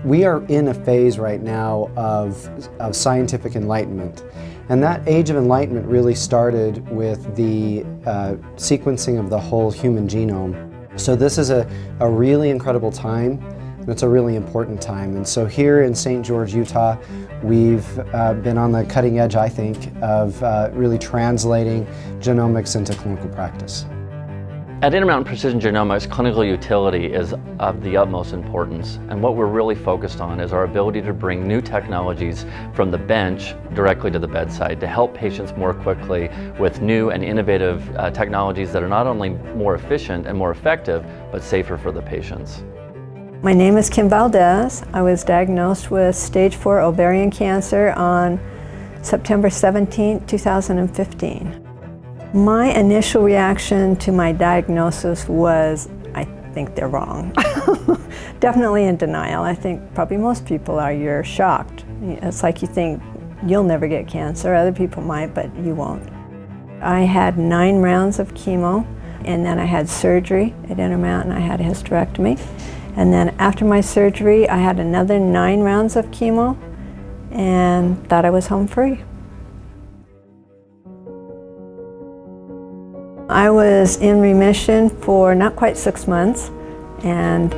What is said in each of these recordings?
We are in a phase right now of scientific enlightenment. And that age of enlightenment really started with the sequencing of the whole human genome. So this is a really incredible time, and it's a really important time. And so here in St. George, Utah, we've been on the cutting edge, I think, of really translating genomics into clinical practice. At Intermountain Precision Genomics, clinical utility is of the utmost importance, and what we're really focused on is our ability to bring new technologies from the bench directly to the bedside to help patients more quickly with new and innovative technologies that are not only more efficient and more effective, but safer for the patients. My name is Kim Valdez. I was diagnosed with stage 4 ovarian cancer on September 17, 2015. My initial reaction to my diagnosis was, I think they're wrong. Definitely in denial. I think probably most people are. You're shocked. It's like you think you'll never get cancer. Other people might, but you won't. I had 9 rounds of chemo, and then I had surgery at Intermountain. I had a hysterectomy. And then after my surgery, I had another 9 rounds of chemo and thought I was home free. I was in remission for not quite 6 months, and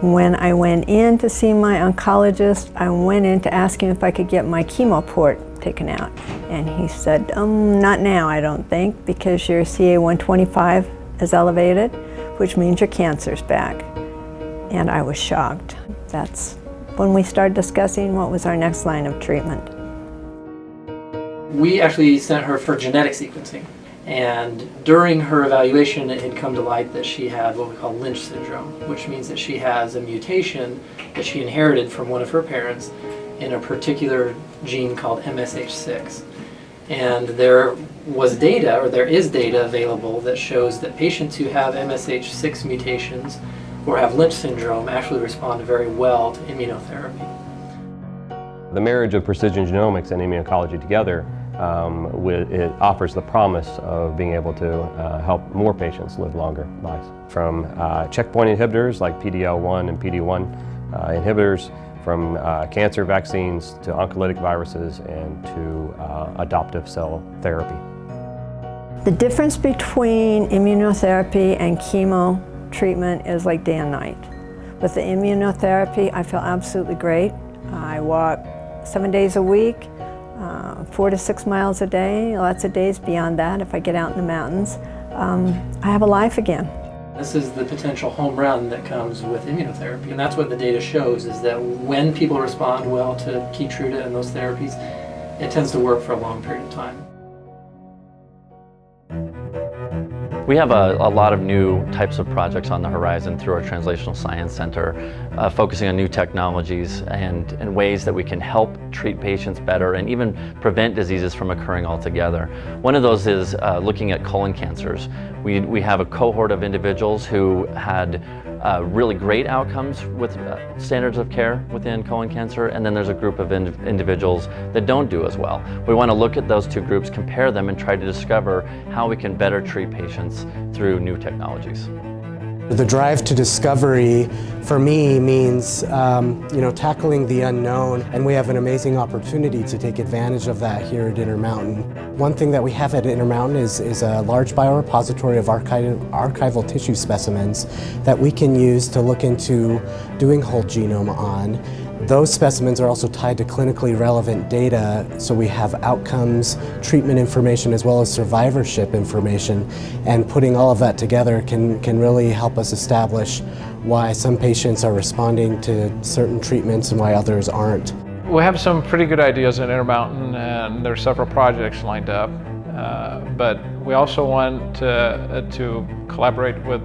when I went in to see my oncologist, I went in to ask him if I could get my chemo port taken out. And he said, not now, I don't think, because your CA-125 is elevated, which means your cancer's back. And I was shocked. That's when we started discussing what was our next line of treatment. We actually sent her for genetic sequencing. And during her evaluation, it had come to light that she had what we call Lynch syndrome, which means that she has a mutation that she inherited from one of her parents in a particular gene called MSH6. And there was data, or there is data available that shows that patients who have MSH6 mutations or have Lynch syndrome actually respond very well to immunotherapy. The marriage of precision genomics and immuno-oncology together it offers the promise of being able to help more patients live longer lives. From checkpoint inhibitors like PD-L1 and PD-1 inhibitors, from cancer vaccines to oncolytic viruses and to adoptive cell therapy. The difference between immunotherapy and chemo treatment is like day and night. With the immunotherapy, I feel absolutely great. I walk 7 days a week. 4 to 6 miles a day, lots of days beyond that if I get out in the mountains. I have a life again. This is the potential home run that comes with immunotherapy, and that's what the data shows, is that when people respond well to Keytruda and those therapies, it tends to work for a long period of time. We have a lot of new types of projects on the horizon through our Translational Science Center, focusing on new technologies and ways that we can help treat patients better and even prevent diseases from occurring altogether. One of those is looking at colon cancers. We have a cohort of individuals who had really great outcomes with standards of care within colon cancer, and then there's a group of individuals that don't do as well. We want to look at those two groups, compare them, and try to discover how we can better treat patients through new technologies. The drive to discovery for me means tackling the unknown, and we have an amazing opportunity to take advantage of that here at Intermountain. One thing that we have at Intermountain is a large biorepository of archival tissue specimens that we can use to look into doing whole genome on. Those specimens are also tied to clinically relevant data, so we have outcomes, treatment information, as well as survivorship information, and putting all of that together can really help us establish why some patients are responding to certain treatments and why others aren't. We have some pretty good ideas at Intermountain, and there are several projects lined up, but we also want to collaborate with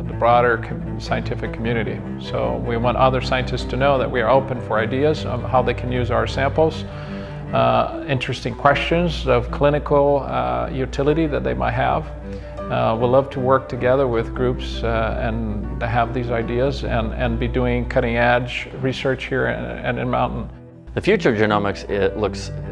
the broader scientific community. So we want other scientists to know that we are open for ideas on how they can use our samples, interesting questions of clinical utility that they might have. We'd love to work together with groups and have these ideas and be doing cutting-edge research here at Intermountain. The future of genomics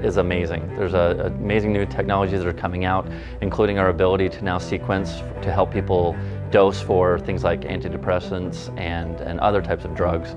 is amazing. There's amazing new technologies that are coming out, including our ability to now sequence to help people dose for things like antidepressants and other types of drugs.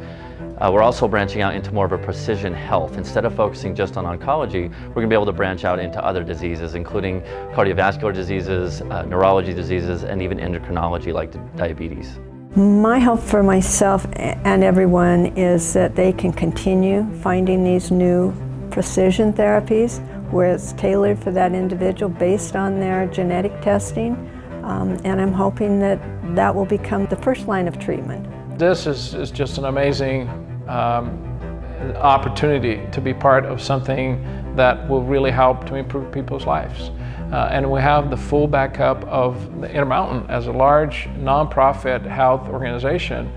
We're also branching out into more of a precision health. Instead of focusing just on oncology, we're going to be able to branch out into other diseases, including cardiovascular diseases, neurology diseases, and even endocrinology like diabetes. My hope for myself and everyone is that they can continue finding these new precision therapies where it's tailored for that individual based on their genetic testing, and I'm hoping that that will become the first line of treatment. This is just an amazing opportunity to be part of something that will really help to improve people's lives. And we have the full backup of the Intermountain as a large nonprofit health organization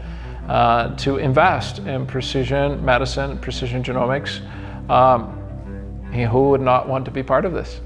to invest in precision medicine, precision genomics. Who would not want to be part of this?